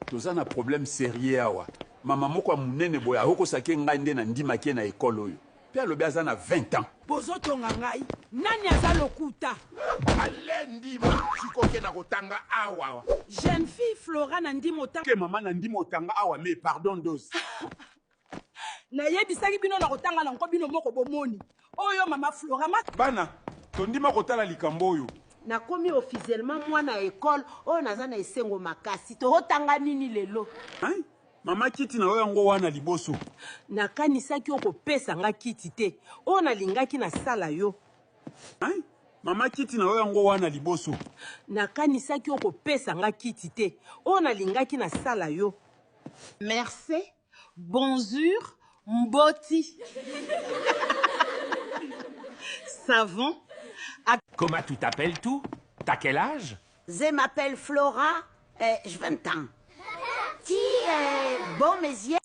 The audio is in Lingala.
toza na problème sérieux awa. Mama moko ya munene boya akokosaki ngai nde na ndimaki na ekolo oyo. Pe alobi aza na 20 ans. Bozotonga ngai nani aza lokuta? Ale ndima sikoke na kotanga awa. Jeune fille Flora na ndima otanga. Ke mama na ndima otanga awa mais pardon dose. Na yebisaki bino na kotanga na nko bino moko bomoni. Oyo mama Flora bana tondima kotala likambo oyo. Nakomi officiellement mwana école oyo naza na esengo makasi totanga nini lelo. Hein? Mama kiti na oyo yango wana liboso. Nakanisaki okopesa nga kiti te. Oyo nalingaki na sala yo. Hein? Mama kiti na oyo yango wana liboso. Nakanisaki okopesa nga kiti te. Oyo nalingaki na sala yo. Merci. Bonjour, mboti. Savon. Comment tu t'appelles tout? T'as quel âge? Je m'appelle Flora, j'ai 20 ans. Qui est bon mes yeux?